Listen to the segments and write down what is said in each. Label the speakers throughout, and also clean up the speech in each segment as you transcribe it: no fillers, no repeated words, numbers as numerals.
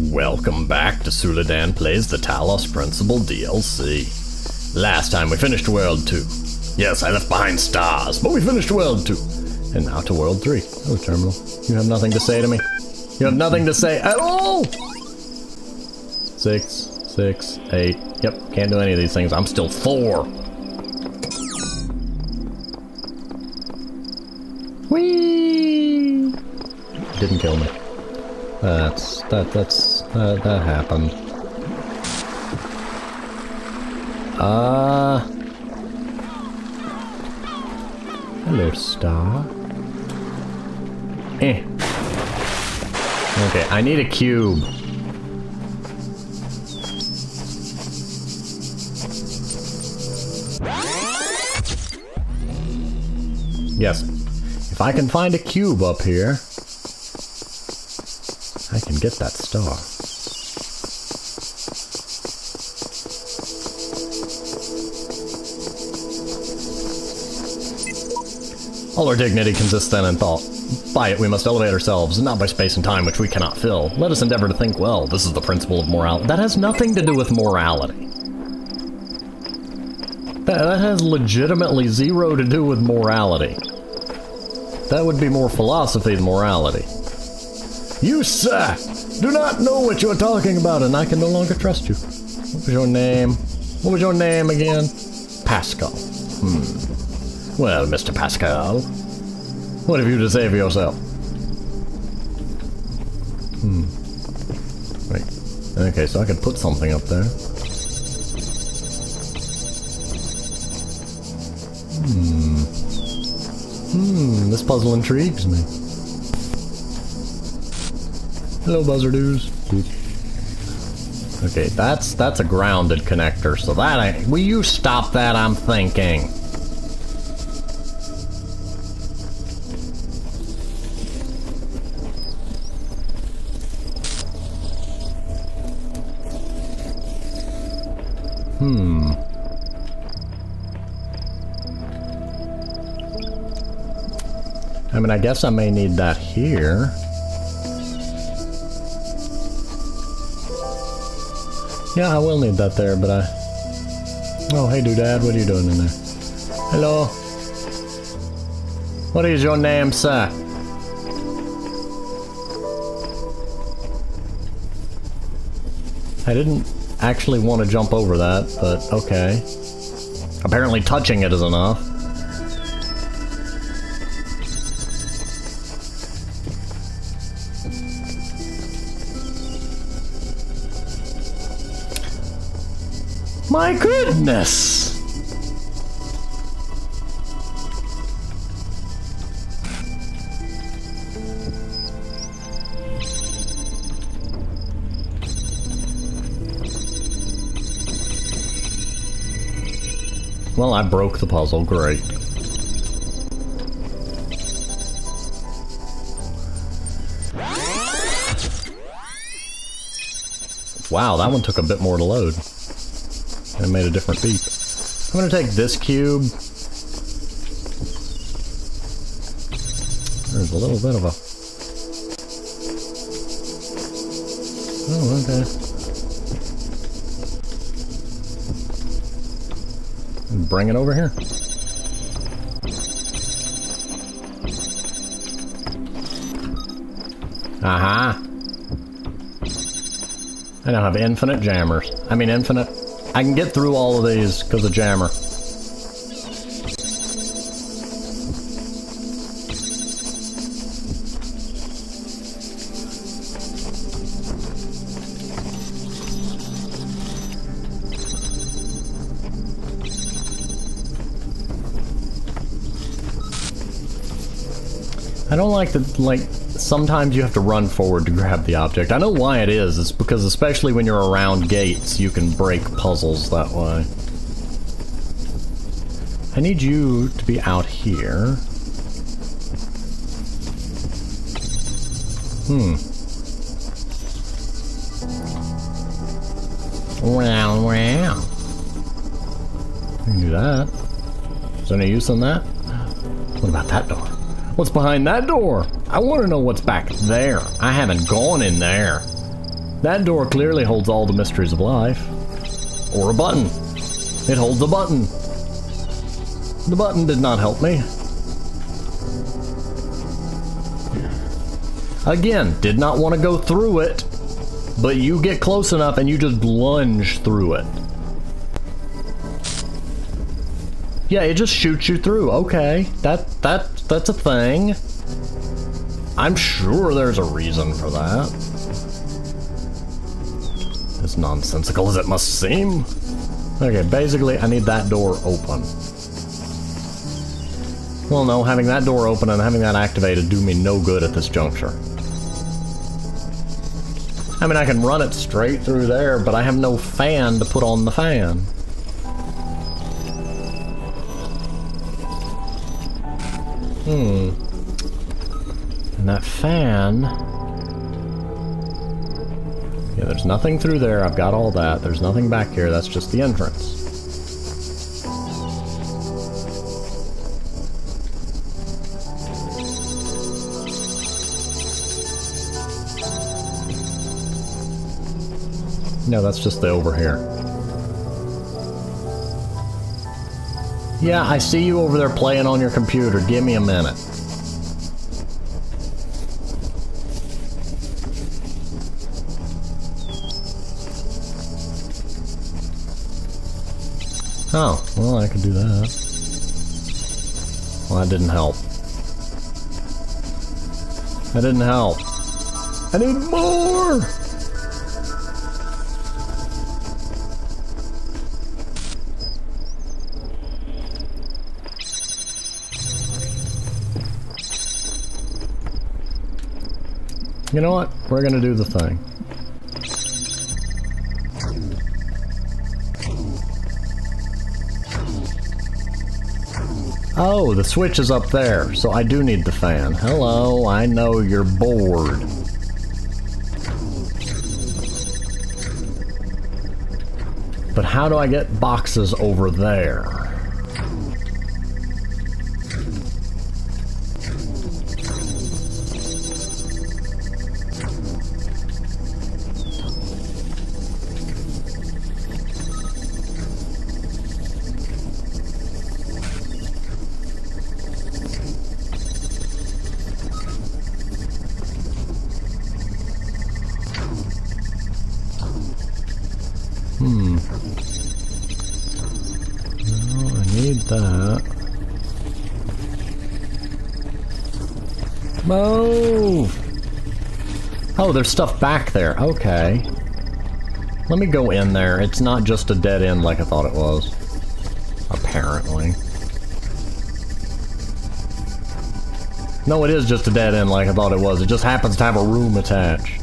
Speaker 1: Welcome back to Suladan Plays the Talos Principle DLC. Last time we finished World 2. Yes, I left behind stars, but we finished World 2. And now to World 3. Oh, Terminal, you have nothing to say to me. You have nothing to say at all! 6, 6, 8. Yep, can't do any of these things. I'm still 4. Whee! Didn't kill me. That happened. Hello, star. Okay, I need a cube. Yes. If I can find a cube up here, I can get that star. All our dignity consists then in thought. By it we must elevate ourselves, not by space and time which we cannot fill. Let us endeavor to think well. This is the principle of morality. That has nothing to do with morality. That has legitimately zero to do with morality. That would be more philosophy than morality. You, sir, do not know what you're talking about, and I can no longer trust you. What was your name? What was your name again? Pascal. Well, Mr. Pascal, what have you to say for yourself? Wait. Okay, so I could put something up there. This puzzle intrigues me. Hello, buzzardoos. Okay, that's a grounded connector, so that ain't... Will you stop that, I'm thinking? I mean, I guess I may need that here. Yeah, I will need that there, but I... Oh, hey, doodad, what are you doing in there? Hello? What is your name, sir? I didn't actually want to jump over that, but okay. Apparently touching it is enough. My goodness! Well, I broke the puzzle, great. Wow, that one took a bit more to load. It made a different beep. I'm gonna take this cube. There's a little bit of a... Oh, okay. And bring it over here. Aha! I now have infinite jammers. I mean infinite... I can get through all of these because of jammer. I don't like the, sometimes you have to run forward to grab the object. I know why it is. It's because especially when you're around gates, you can break puzzles that way. I need you to be out here. Wow. I can do that. Is there any use in that? What about that door? What's behind that door? I want to know what's back there. I haven't gone in there. That door clearly holds all the mysteries of life. Or a button. It holds a button. The button did not help me. Again, did not want to go through it, but you get close enough and you just lunge through it. Yeah, it just shoots you through. Okay, that's a thing. I'm sure there's a reason for that. As nonsensical as it must seem. Okay, basically I need that door open. Well, no, having that door open and having that activated do me no good at this juncture. I mean, I can run it straight through there, but I have no fan to put on the fan. And that fan... Yeah, there's nothing through there. I've got all that. There's nothing back here. That's just the entrance. No, that's just the over here. Yeah, I see you over there playing on your computer. Give me a minute. Oh, well, I could do that. Well, that didn't help. That didn't help. I need more! You know what? We're gonna do the thing. Oh, the switch is up there, so I do need the fan. Hello, I know you're bored. But how do I get boxes over there? That. Move! Oh, there's stuff back there. Okay. Let me go in there. It's not just a dead end like I thought it was. Apparently. No, it is just a dead end like I thought it was. It just happens to have a room attached.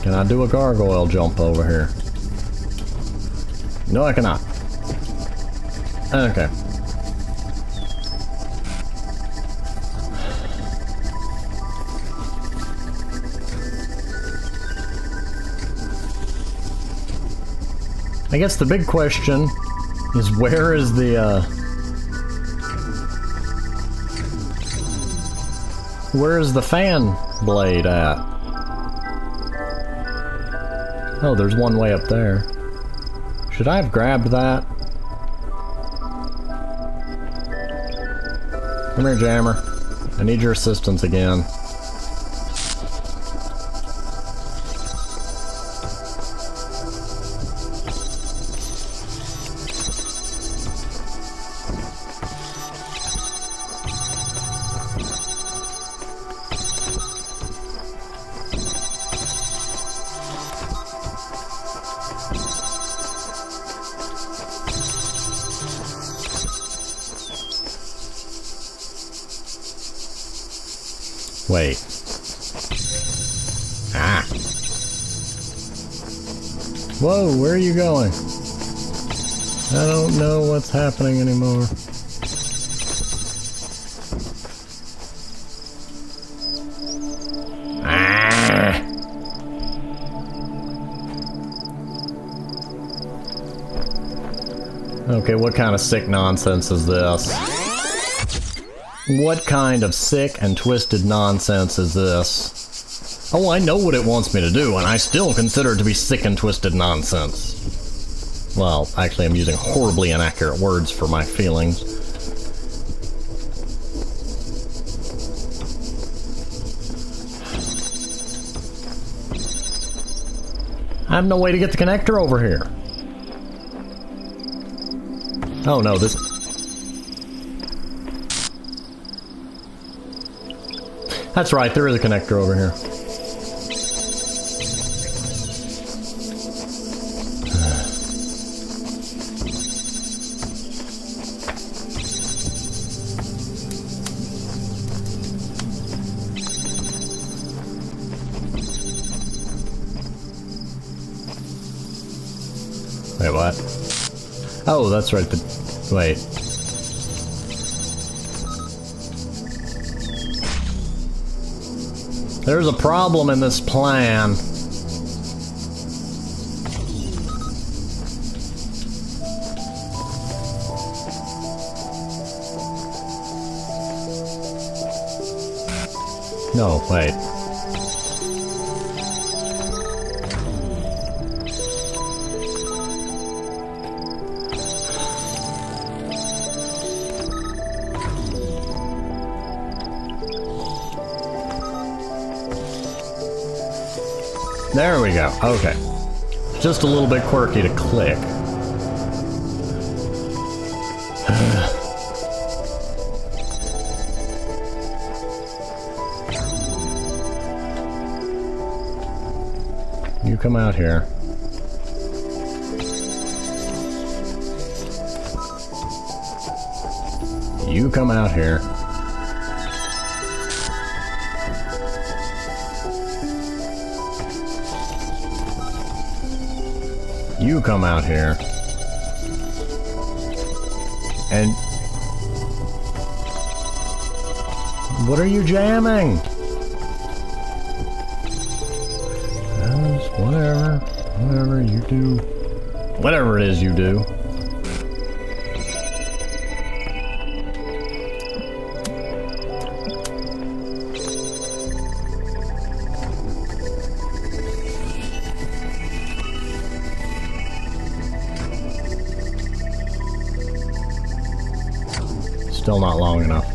Speaker 1: Can I do a gargoyle jump over here? No, I cannot. Okay. I guess the big question is where is the, where is the fan blade at? Oh, there's one way up there. Should I have grabbed that? Come here, Jammer. I need your assistance again. Wait. Ah. Whoa, where are you going? I don't know what's happening anymore. Ah. Okay, what kind of sick nonsense is this? What kind of sick and twisted nonsense is this? Oh, I know what it wants me to do, and I still consider it to be sick and twisted nonsense. Well, actually, I'm using horribly inaccurate words for my feelings. I have no way to get the connector over here. Oh no, this... That's right, there is a connector over here. Wait, what? Oh, that's right, wait. There's a problem in this plan. No, wait. There we go. Okay. Just a little bit quirky to click. You come out here. You come out here. You come out here. And... what are you jamming? Whatever you do. Whatever it is you do. Still not long enough.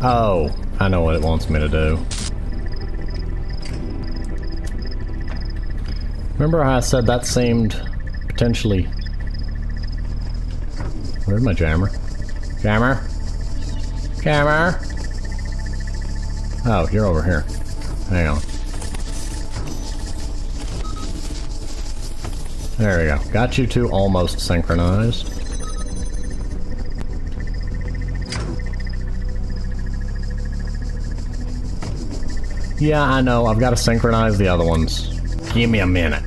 Speaker 1: Oh, I know what it wants me to do. Remember how I said that seemed potentially... Where's my jammer? Jammer? Jammer? Oh, you're over here. Hang on. There we go. Got you two almost synchronized. Yeah, I know. I've got to synchronize the other ones. Give me a minute.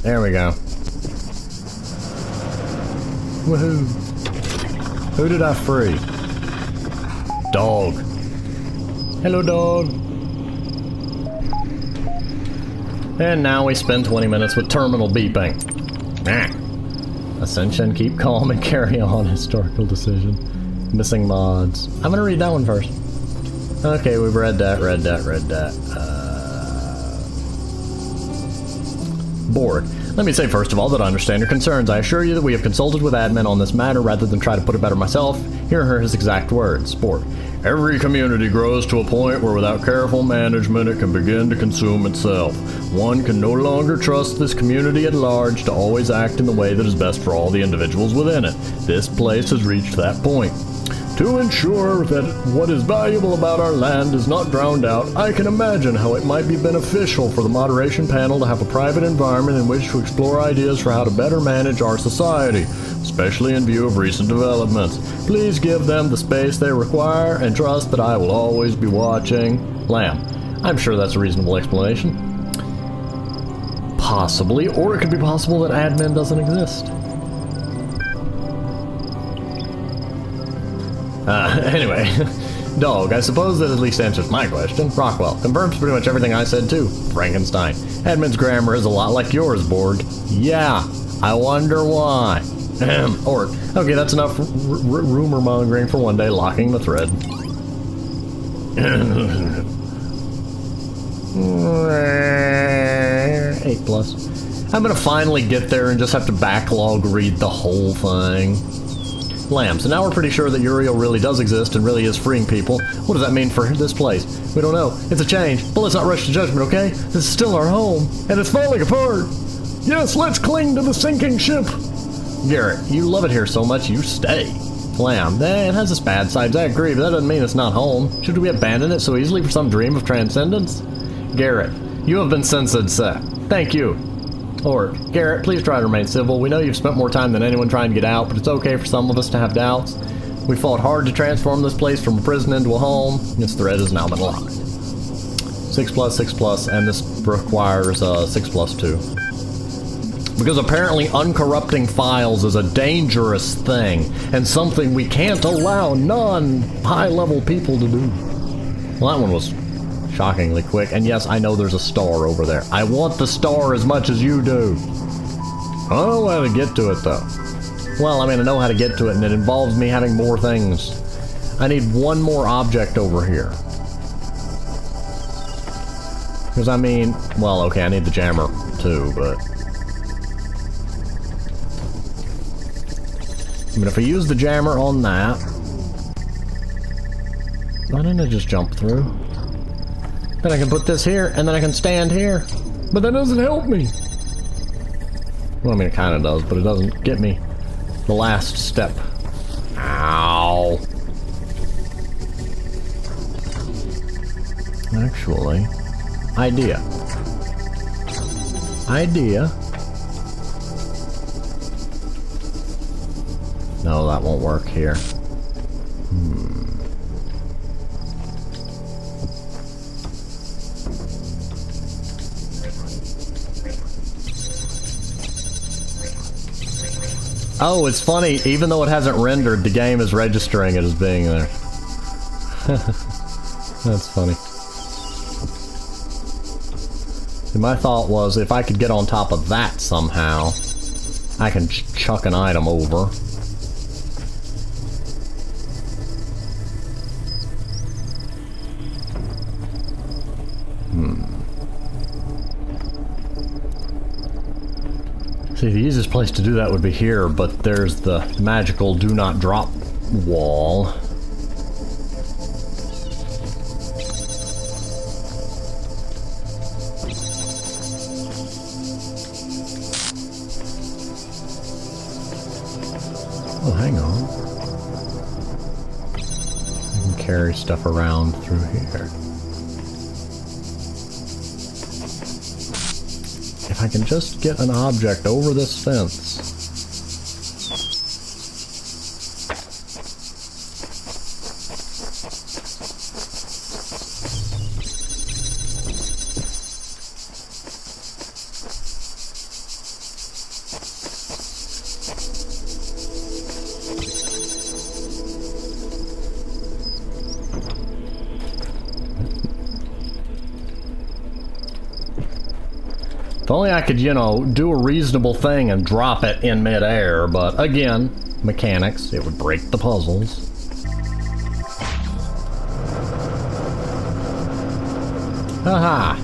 Speaker 1: There we go. Woohoo! Who did I free? Dog. Hello, dog. And now we spend 20 minutes with terminal beeping. Ascension, keep calm and carry on. Historical decision. Missing mods. I'm gonna read that one first. Okay, we've read that. Bored. Let me say first of all that I understand your concerns. I assure you that we have consulted with admin on this matter rather than try to put it better myself. Here are his exact words. Sport. Every community grows to a point where without careful management it can begin to consume itself. One can no longer trust this community at large to always act in the way that is best for all the individuals within it. This place has reached that point. To ensure that what is valuable about our land is not drowned out, I can imagine how it might be beneficial for the moderation panel to have a private environment in which to explore ideas for how to better manage our society, especially in view of recent developments. Please give them the space they require and trust that I will always be watching. Lamb. I'm sure that's a reasonable explanation. Possibly, or it could be possible that admin doesn't exist. Anyway, Dog, I suppose that at least answers my question. Rockwell, confirms pretty much everything I said too. Frankenstein, admin's grammar is a lot like yours, Borg. Yeah, I wonder why. Ort, okay, that's enough rumor mongering for one day, locking the thread. 8+. I'm gonna finally get there and just have to backlog read the whole thing. Lamb, so now we're pretty sure that Uriel really does exist and really is freeing people. What does that mean for this place? We don't know. It's a change, but let's not rush to judgment, okay? This is still our home, and it's falling apart. Yes, let's cling to the sinking ship. Garrett, you love it here so much, you stay. Lamb, it has its bad sides, I agree, but that doesn't mean it's not home. Should we abandon it so easily for some dream of transcendence? Garrett, you have been censored, sir. Thank you. Or, Garrett, please try to remain civil. We know you've spent more time than anyone trying to get out, but it's okay for some of us to have doubts. We fought hard to transform this place from a prison into a home. This thread has now been locked. 6+, 6+, and this requires 6+2. Because apparently uncorrupting files is a dangerous thing, and something we can't allow non-high-level people to do. Well, that one was shockingly quick, and yes, I know there's a star over there. I want the star as much as you do. I don't know how to get to it, though. Well, I mean, I know how to get to it, and it involves me having more things. I need one more object over here. Because, I mean, well, okay, I need the jammer, too, but... I mean, if I use the jammer on that... Why didn't I just jump through? Then I can put this here, and then I can stand here. But that doesn't help me. Well, I mean, it kind of does, but it doesn't get me the last step. Ow. Actually, idea. No, that won't work here. Oh, it's funny, even though it hasn't rendered, the game is registering it as being there. That's funny. See, my thought was, if I could get on top of that somehow, I can chuck an item over. See, the easiest place to do that would be here, but there's the magical do not drop wall. Oh, hang on. I can carry stuff around through here. If I can just get an object over this fence. If only I could, you know, do a reasonable thing and drop it in midair, but again, mechanics, it would break the puzzles. Haha!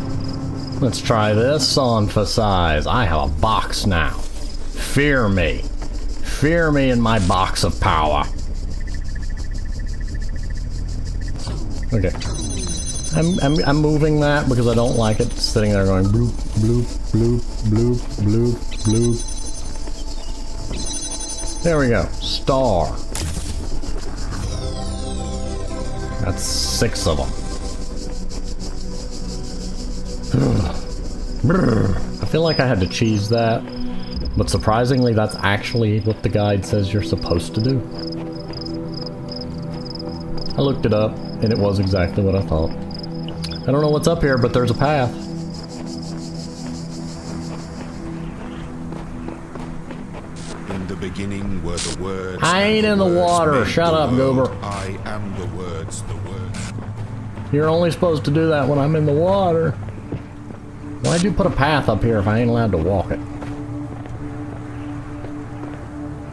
Speaker 1: Let's try this on for size. I have a box now. Fear me. Fear me in my box of power. Okay. I'm moving that because I don't like it sitting there going bloop, bloop, bloop, bloop, bloop, bloop. There we go. Star. That's 6 of them. I feel like I had to cheese that, but surprisingly that's actually what the guide says you're supposed to do. I looked it up, and it was exactly what I thought. I don't know what's up here, but there's a path.
Speaker 2: In the beginning were the words.
Speaker 1: I ain't in the water. Shut up, Goober.
Speaker 2: I am the words, the words.
Speaker 1: You're only supposed to do that when I'm in the water. Why'd you put a path up here if I ain't allowed to walk it?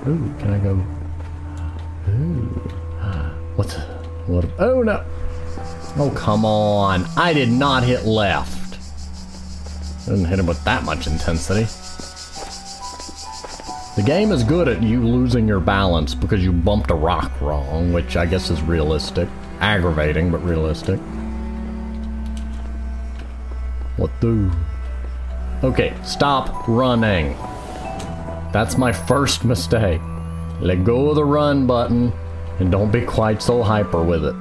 Speaker 1: Ooh, can I go? Ooh. What? Oh no! Oh, come on. I did not hit left. Didn't hit him with that much intensity. The game is good at you losing your balance because you bumped a rock wrong, which I guess is realistic. Aggravating, but realistic. What the? Okay, stop running. That's my first mistake. Let go of the run button and don't be quite so hyper with it.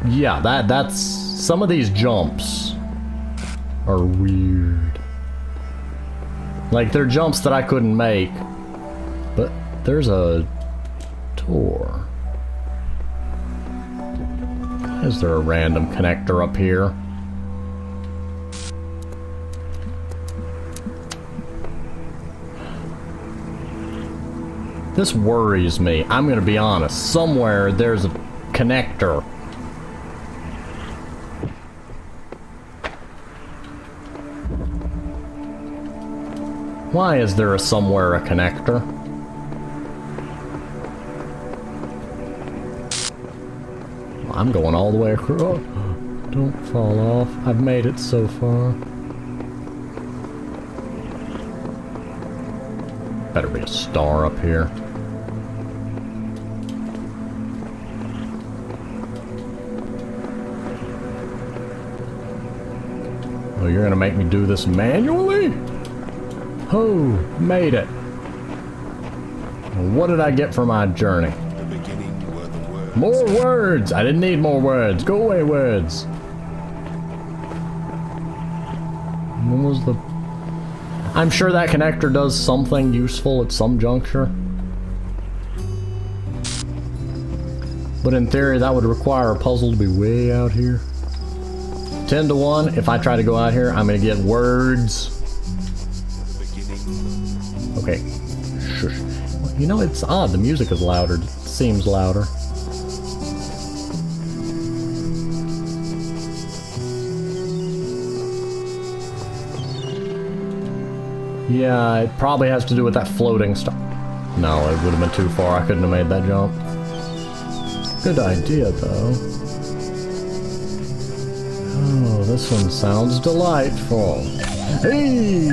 Speaker 1: Yeah, that's some of these jumps are weird. Like, they're jumps that I couldn't make, but there's a door. Is there a random connector up here? This worries me. I'm gonna be honest. Somewhere there's a connector. Why is there somewhere a connector? I'm going all the way across. Oh, don't fall off. I've made it so far. Better be a star up here. Oh, you're gonna make me do this manually? Oh, made it. What did I get for my journey? More words! I didn't need more words. Go away, words. When was the... I'm sure that connector does something useful at some juncture. But in theory, that would require a puzzle to be way out here. 10 to 1, if I try to go out here, I'm gonna get words. Okay. Shush. You know, it's odd. The music is louder. It seems louder. Yeah, it probably has to do with that floating stuff. No, it would have been too far. I couldn't have made that jump. Good idea, though. Oh, this one sounds delightful. Hey,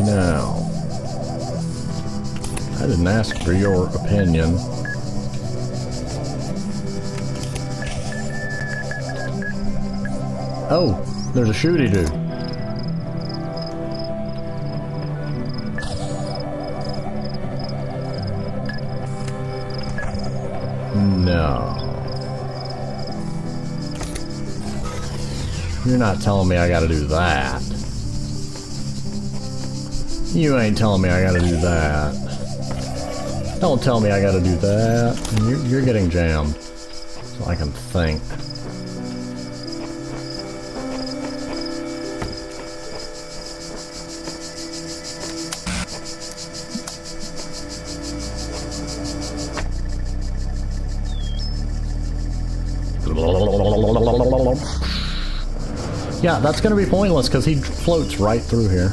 Speaker 1: now. I didn't ask for your opinion. Oh, there's a shooty dude. No. You're not telling me I gotta do that. You ain't telling me I gotta do that. Don't tell me I gotta do that. You're getting jammed. So I can think. Yeah, that's gonna be pointless because he floats right through here.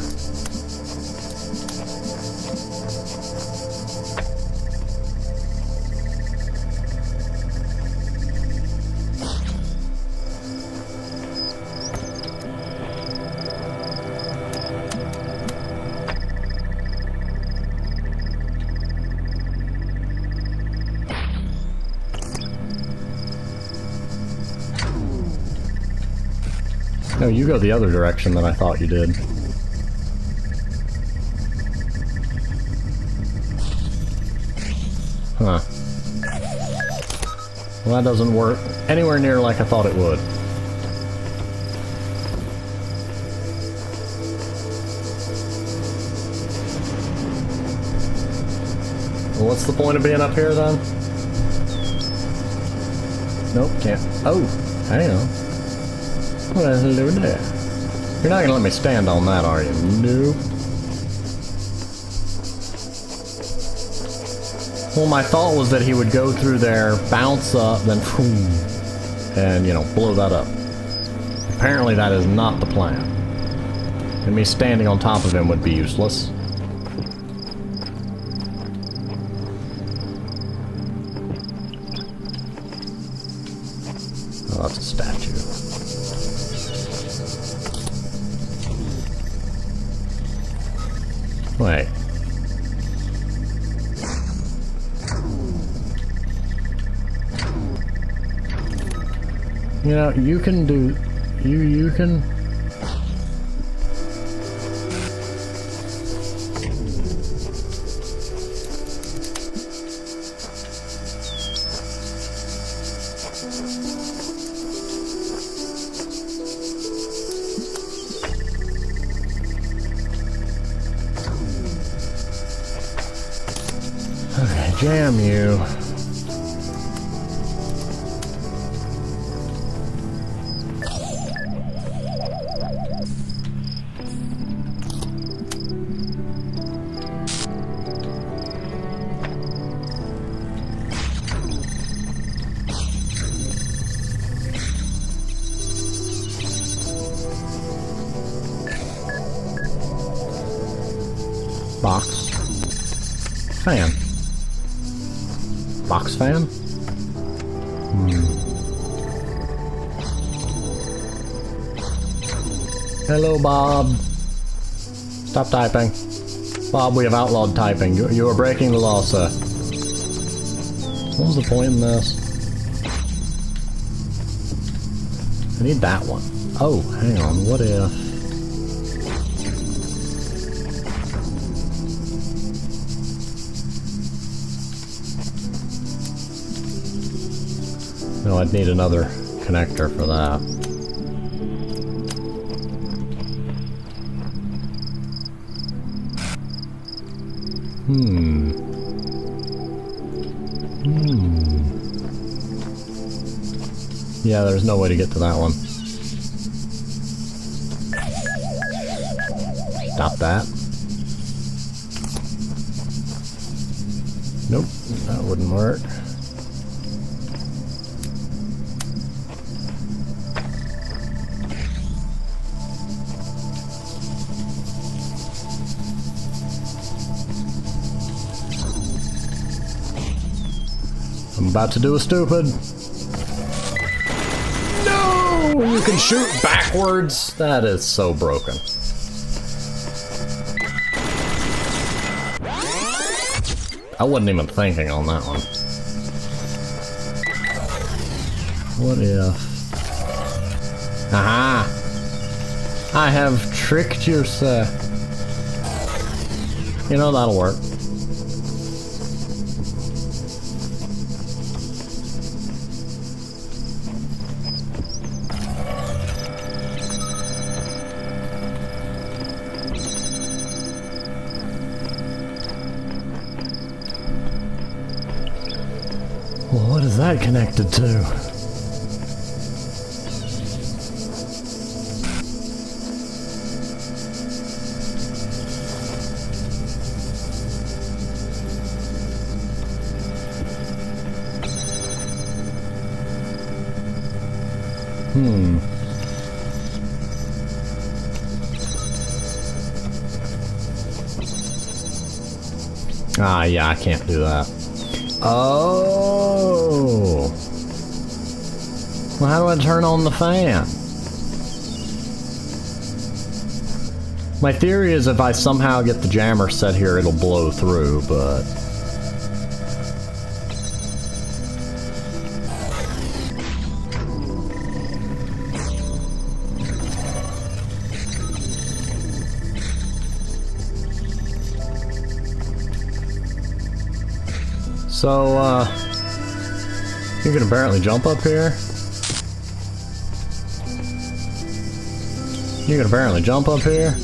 Speaker 1: No, you go the other direction than I thought you did. Huh. Well, that doesn't work anywhere near like I thought it would. Well, what's the point of being up here then? Nope, can't. Oh, hang on. What the hell are you doing there? You're not gonna let me stand on that, are you? Nope. Well, my thought was that he would go through there, bounce up, then boom, and, you know, blow that up. Apparently that is not the plan. And me standing on top of him would be useless. Oh, that's a statue. Wait. You know, you can do... You can... Okay, jam you. Box. Fan. Box fan? Hello, Bob. Stop typing. Bob, we have outlawed typing. You are breaking the law, sir. What was the point in this? I need that one. Oh, hang on. What if... No, I'd need another connector for that. Yeah, there's no way to get to that one. Stop that. Nope, that wouldn't work. I'm about to do a stupid. No! You can shoot backwards? That is so broken. I wasn't even thinking on that one. What if... Aha! I have tricked you, sir. You know, that'll work. Well, what is that connected to? Ah, yeah, I can't do that. Oh! Well, how do I turn on the fan? My theory is if I somehow get the jammer set here, it'll blow through, but... So, you can apparently jump up here. You can apparently jump up here.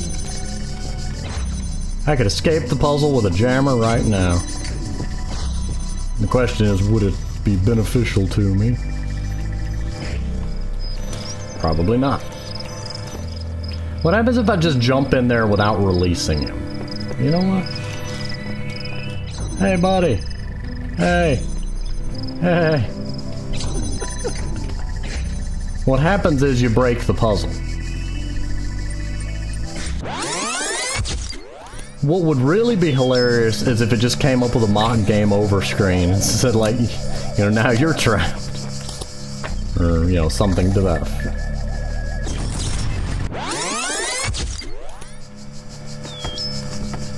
Speaker 1: I could escape the puzzle with a jammer right now. The question is, would it be beneficial to me? Probably not. What happens if I just jump in there without releasing him? You know what? Hey, buddy. Hey. Hey. What happens is you break the puzzle. What would really be hilarious is if it just came up with a mock game over screen and said, like, you know, now you're trapped. Or, you know, something to that effect.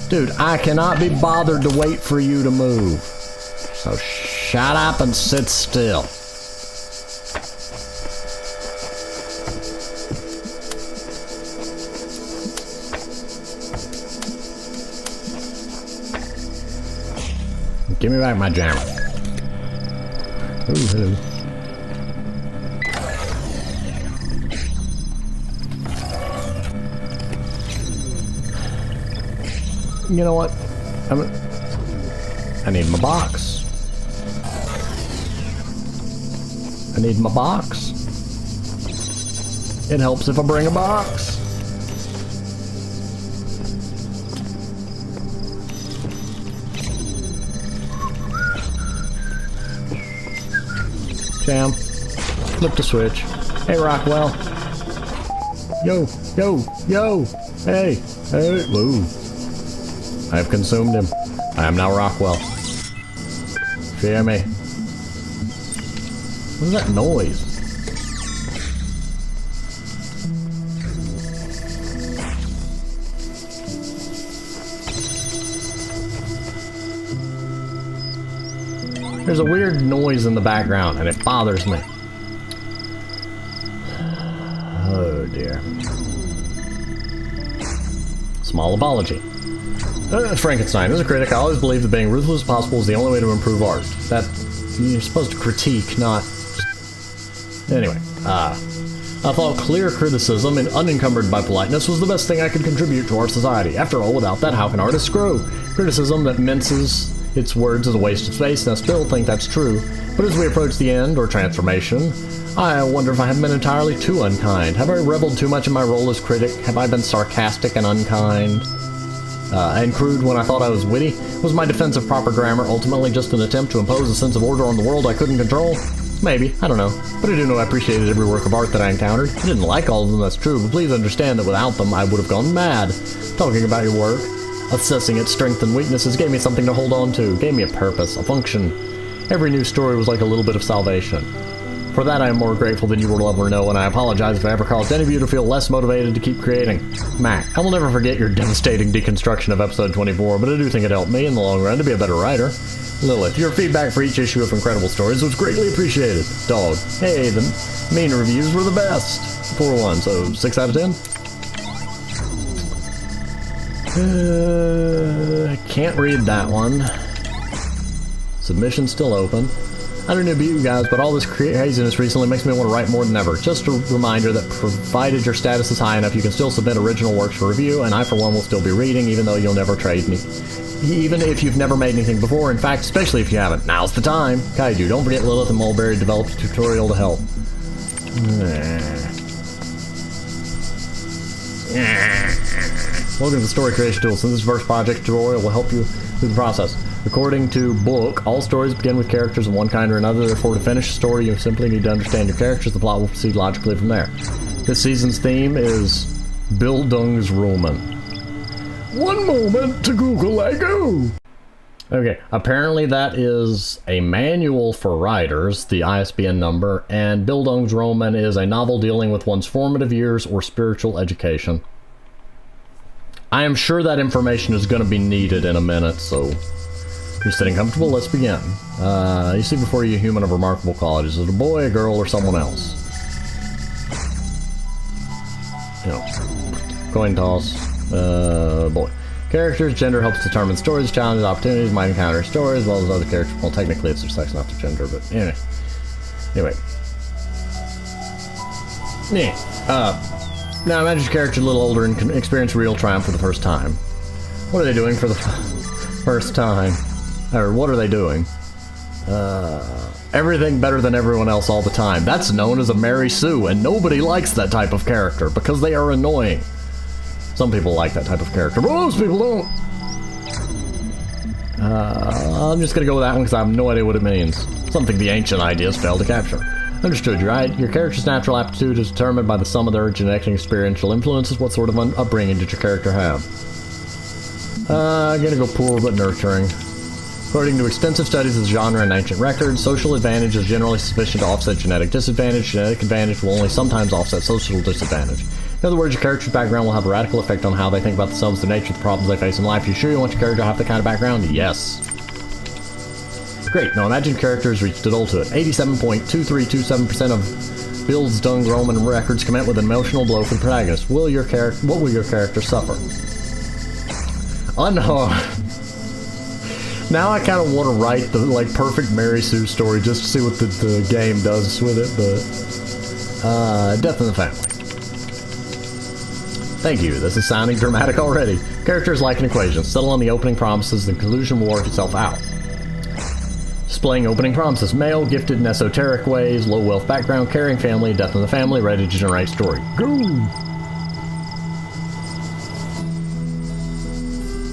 Speaker 1: Dude, I cannot be bothered to wait for you to move. So shut up and sit still. Give me back my jammer. Ooh, hello. You know what? I need my box. I need my box. It helps if I bring a box. Jam. Flip the switch. Hey, Rockwell. Yo, yo, yo. Hey, hey, woo. I have consumed him. I am now Rockwell. Fear me. What is that noise? There's a weird noise in the background, and it bothers me. Oh dear. Small apology. Frankenstein. As a critic, I always believe that being ruthless as possible is the only way to improve art. That you're supposed to critique, not... Anyway, I thought clear criticism and unencumbered by politeness was the best thing I could contribute to our society. After all, without that, how can artists grow? Criticism that minces its words is a waste of space, and I still think that's true. But as we approach the end, or transformation, I wonder if I have been entirely too unkind. Have I rebelled too much in my role as critic? Have I been sarcastic and unkind? And crude when I thought I was witty? Was my defense of proper grammar ultimately just an attempt to impose a sense of order on the world I couldn't control? Maybe, I don't know. But I do know I appreciated every work of art that I encountered. I didn't like all of them, that's true, but please understand that without them I would have gone mad. Talking about your work, assessing its strengths and weaknesses gave me something to hold on to, gave me a purpose, a function. Every new story was like a little bit of salvation. For that I am more grateful than you will ever know, and I apologize if I ever caused any of you to feel less motivated to keep creating. Mac, I will never forget your devastating deconstruction of episode 24, but I do think it helped me in the long run to be a better writer. Lilith, your feedback for each issue of Incredible Stories was greatly appreciated. Dog, hey, the main reviews were the best. 4-1, so 6 out of 10? I can't read that one. Submission's still open. I don't know about you guys, but all this craziness recently makes me want to write more than ever. Just a reminder that provided your status is high enough, you can still submit original works for review, and I for one will still be reading, even though you'll never trade me. Even if you've never made anything before, in fact, especially if you haven't. Now's the time. Kaiju, don't forget Lilith and Mulberry developed a tutorial to help. Welcome to the Story Creation Tool. Since this first project tutorial will help you through the process. According to book, all stories begin with characters of one kind or another. Therefore, to finish a story, you simply need to understand your characters. The plot will proceed logically from there. This season's theme is Bildungsroman. One moment to Google I go. Okay, apparently that is a manual for writers, the ISBN number, and Bildungsroman is a novel dealing with one's formative years or spiritual education. I am sure that information is going to be needed in a minute, so if you're sitting comfortable, let's begin. You see before you a human of remarkable qualities. Is it a boy, a girl, or someone else? You know, coin toss. Boy. Characters, gender helps determine stories, challenges, opportunities, might encounter stories, as well as other characters. Well, technically it's their sex, not their gender, but anyway. Now imagine your character a little older and can experience real triumph for the first time. What are they doing for the first time? Or what are they doing? Everything better than everyone else all the time. That's known as a Mary Sue, and nobody likes that type of character because they are annoying. Some people like that type of character, but most people don't. I'm just gonna go with that one because I have no idea what it means. Something the ancient ideas failed to capture. Understood, you're right. Your character's natural aptitude is determined by the sum of their genetic and experiential influences. What sort of upbringing did your character have? I'm gonna go poor but nurturing. According to extensive studies of the genre and ancient records, social advantage is generally sufficient to offset genetic disadvantage. Genetic advantage will only sometimes offset social disadvantage. In other words, your character's background will have a radical effect on how they think about themselves, the nature of the problems they face in life. You sure you want your character to have that kind of background? Yes. Great. Now imagine characters reached adulthood. 87.2327% of Bill's Dung Roman records commit with an emotional blow for the protagonist. What will your character suffer? Unharmed. Now I kind of want to write the perfect Mary Sue story just to see what the game does with it, but death in the family. Thank you. This is sounding dramatic already. Characters like an equation. Settle on the opening promises, the conclusion will work itself out. Displaying opening promises. Male, gifted in esoteric ways, low wealth background, caring family, death in the family, ready to generate story. Go!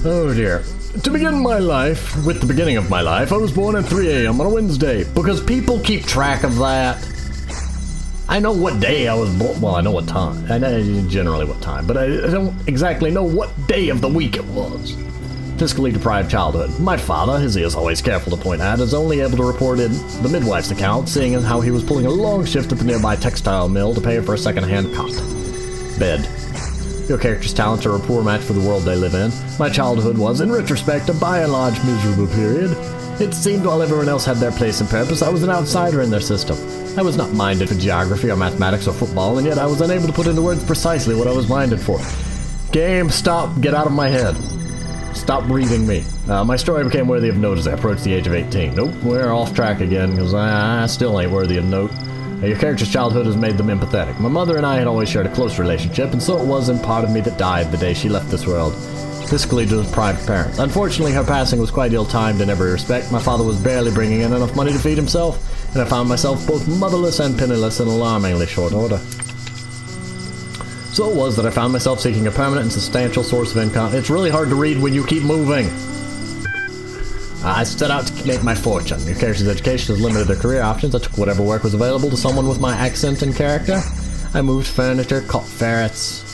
Speaker 1: Oh dear. To begin my life, with the beginning of my life, I was born at 3 a.m. on a Wednesday, because people keep track of that. I know what day I was born. Well, I know what time. I know generally what time, but I don't exactly know what day of the week it was. Fiscally deprived childhood. My father, as he is always careful to point out, is only able to report in the midwife's account, seeing as how he was pulling a long shift at the nearby textile mill to pay for a second-hand cot. Bed. Your character's talents are a poor match for the world they live in. My childhood was, in retrospect, a by and large miserable period. It seemed while everyone else had their place and purpose, I was an outsider in their system. I was not minded for geography or mathematics or football, and yet I was unable to put into words precisely what I was minded for. Game, stop, get out of my head. Stop reading me. My story became worthy of note as I approached the age of 18. Nope, we're off track again, because I still ain't worthy of note. Your character's childhood has made them empathetic. My mother and I had always shared a close relationship, and so it was in part of me that died the day she left this world. Fiscally deprived parents. Unfortunately, her passing was quite ill-timed in every respect. My father was barely bringing in enough money to feed himself, and I found myself both motherless and penniless in alarmingly short order. So it was that I found myself seeking a permanent and substantial source of income. It's really hard to read when you keep moving. I set out to make my fortune. Your character's education has limited their career options. I took whatever work was available to someone with my accent and character. I moved furniture, caught ferrets.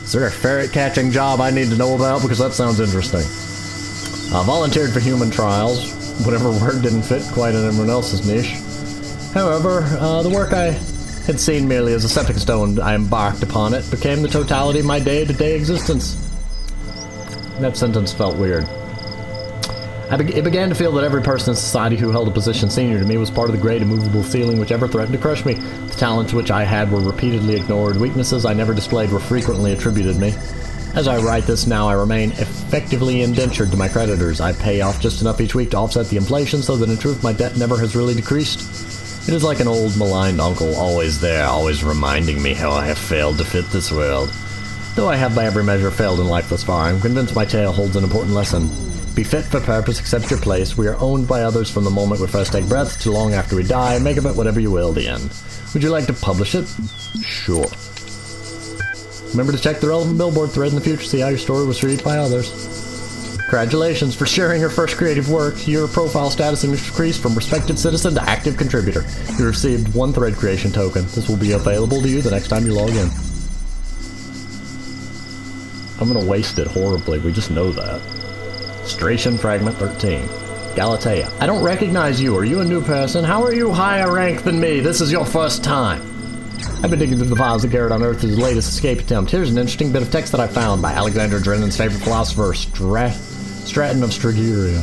Speaker 1: Is there a ferret catching job I need to know about? Because that sounds interesting. I volunteered for human trials. Whatever work didn't fit quite in everyone else's niche. However, the work I had seen merely as a stepping stone I embarked upon it became the totality of my day-to-day existence. That sentence felt weird. It began to feel that every person in society who held a position senior to me was part of the great immovable ceiling which ever threatened to crush me. The talents which I had were repeatedly ignored. Weaknesses I never displayed were frequently attributed me. As I write this now, I remain effectively indentured to my creditors. I pay off just enough each week to offset the inflation, so that in truth my debt never has really decreased. It is like an old maligned uncle, always there, always reminding me how I have failed to fit this world. Though I have by every measure failed in life thus far, I am convinced my tale holds an important lesson. Be fit for purpose, accept your place. We are owned by others from the moment we first take breath to long after we die. Make of it whatever you will, the end. Would you like to publish it? Sure. Remember to check the relevant billboard thread in the future, see how your story was read by others. Congratulations for sharing your first creative work. Your profile status increased from respected citizen to active contributor. You received 1 thread creation token. This will be available to you the next time you log in. I'm gonna waste it horribly, we just know that. Stration Fragment 13. Galatea. I don't recognize you. Are you a new person? How are you higher rank than me? This is your first time. I've been digging through the files of Garrett Unearth's latest escape attempt. Here's an interesting bit of text that I found by Alexander Drennan's favorite philosopher, Stratton of Strigira.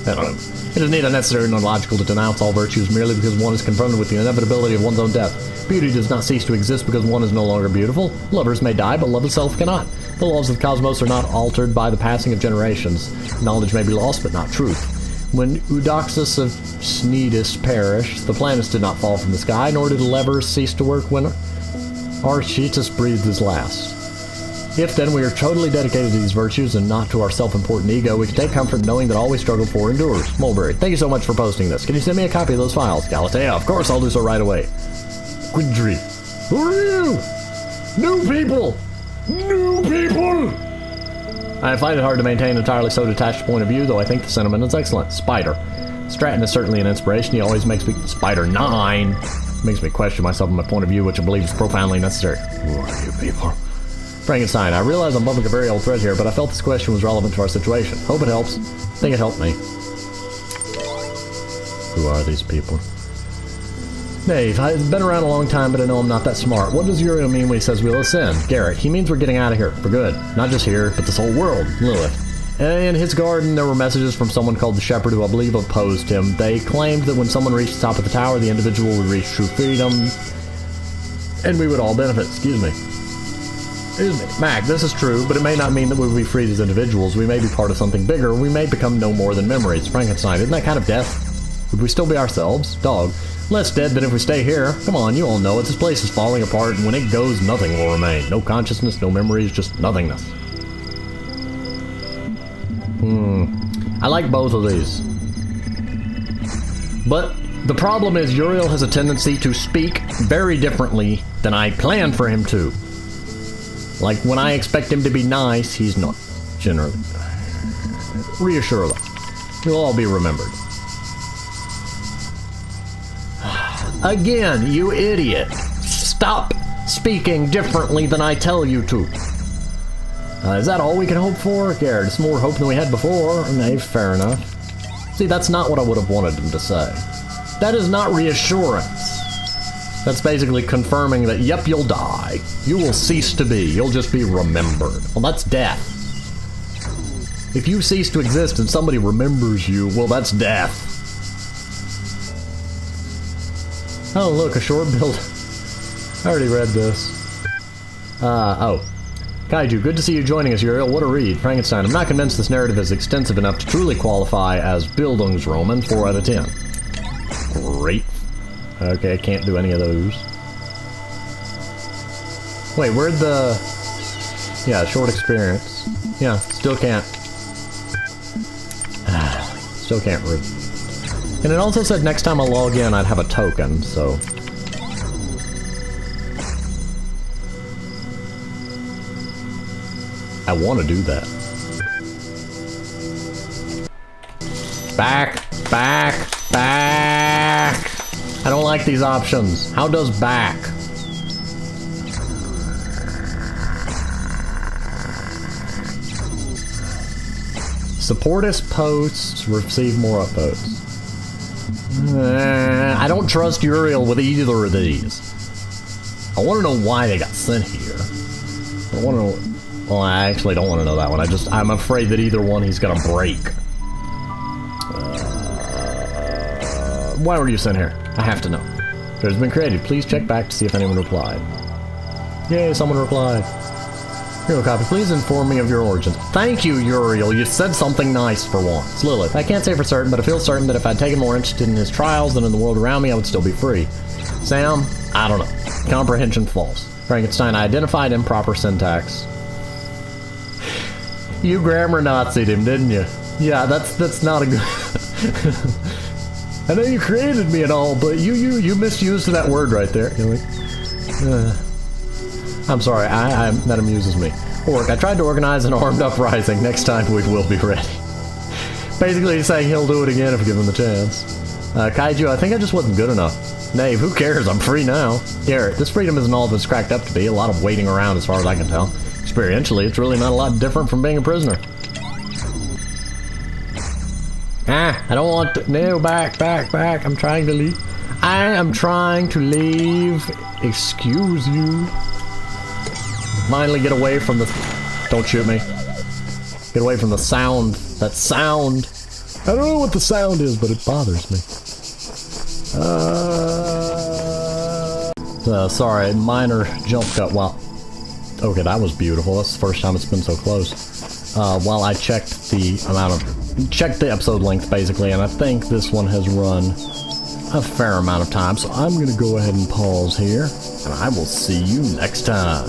Speaker 1: I don't know. It is neither necessary nor logical to denounce all virtues merely because one is confronted with the inevitability of one's own death. Beauty does not cease to exist because one is no longer beautiful. Lovers may die, but love itself cannot. The laws of the cosmos are not altered by the passing of generations. Knowledge may be lost, but not truth. When Eudoxus of Cnidus perished, the planets did not fall from the sky, nor did the levers cease to work when Archetus breathed his last. If then we are totally dedicated to these virtues and not to our self-important ego, we can take comfort knowing that all we struggle for endures. Mulberry, thank you so much for posting this. Can you send me a copy of those files? Galatea, of course I'll do so right away. Quidri, who are you? New people! New people! I find it hard to maintain an entirely so detached point of view, though I think the sentiment is excellent. Spider. Stratton is certainly an inspiration. He always makes me... Spider 9! Makes me question myself and my point of view, which I believe is profoundly necessary. Who are you people? Frankenstein, I realize I'm bumping a very old thread here, but I felt this question was relevant to our situation. Hope it helps. Think it helped me. Who are these people? Dave, I've been around a long time, but I know I'm not that smart. What does Uriel mean when he says we'll ascend? Garrett, he means we're getting out of here, for good. Not just here, but this whole world. Lilith. In his garden, there were messages from someone called the Shepherd who I believe opposed him. They claimed that when someone reached the top of the tower, the individual would reach true freedom, and we would all benefit. Excuse me. Mac, this is true, but it may not mean that we will be freed as individuals. We may be part of something bigger. We may become no more than memories. Frankenstein, isn't that kind of death? Would we still be ourselves? Dog. Less dead than if we stay here. Come on, you all know it. This place is falling apart, and when it goes, nothing will remain. No consciousness, no memories, just nothingness. I like both of these. But the problem is Uriel has a tendency to speak very differently than I planned for him to. Like, when I expect him to be nice, he's not. Generally. Reassure them. You'll all be remembered. Again, you idiot. Stop speaking differently than I tell you to. Is that all we can hope for? Garrett, it's more hope than we had before. Nay, fair enough. See, that's not what I would have wanted him to say. That is not reassurance. That's basically confirming that, yep, you'll die. You will cease to be. You'll just be remembered. Well, that's death. If you cease to exist and somebody remembers you, well, that's death. Oh, look, a short build. I already read this. Oh. Kaiju, good to see you joining us, Uriel. What a read. Frankenstein, I'm not convinced this narrative is extensive enough to truly qualify as Bildungsroman. 4 out of 10. Great. Okay, I can't do any of those. Wait, where'd the... Yeah, short experience. Yeah, still can't. Still can't read. And it also said next time I log in, I'd have a token, so... I want to do that. Back, back, back! I don't like these options. How does back? Support us posts, receive more upvotes. I don't trust Uriel with either of these. I want to know why they got sent here. I want to know... Well, I actually don't want to know that one. I'm afraid that either one he's gonna break. Why were you sent here? I have to know. There's been created. Please check back to see if anyone replied. Yay, someone replied. Here, copy. Please inform me of your origins. Thank you, Uriel. You said something nice for once. Lilith, I can't say for certain, but I feel certain that if I'd taken more interest in his trials than in the world around me, I would still be free. Sam, I don't know. Comprehension false. Frankenstein, I identified improper syntax. You grammar Nazi'd him, didn't you? Yeah, that's not a good... I know you created me and all, but you misused that word right there. You're like, I'm sorry, that amuses me. Orc, I tried to organize an armed uprising. Next time we will be ready. Basically, he's saying he'll do it again if given the chance. Kaiju, I think I just wasn't good enough. Knave, who cares? I'm free now. Garrett, this freedom isn't all that's cracked up to be. A lot of waiting around as far as I can tell. Experientially, it's really not a lot different from being a prisoner. I don't want to... No, back. I'm trying to leave. I am trying to leave. Excuse you. Finally get away from the... Don't shoot me. Get away from the sound. That sound. I don't know what the sound is, but it bothers me. Sorry, minor jump cut. Wow. Okay, that was beautiful. That's the first time it's been so close. While I checked the checked the episode length basically, and I think this one has run a fair amount of time, so I'm gonna go ahead and pause here, and I will see you next time.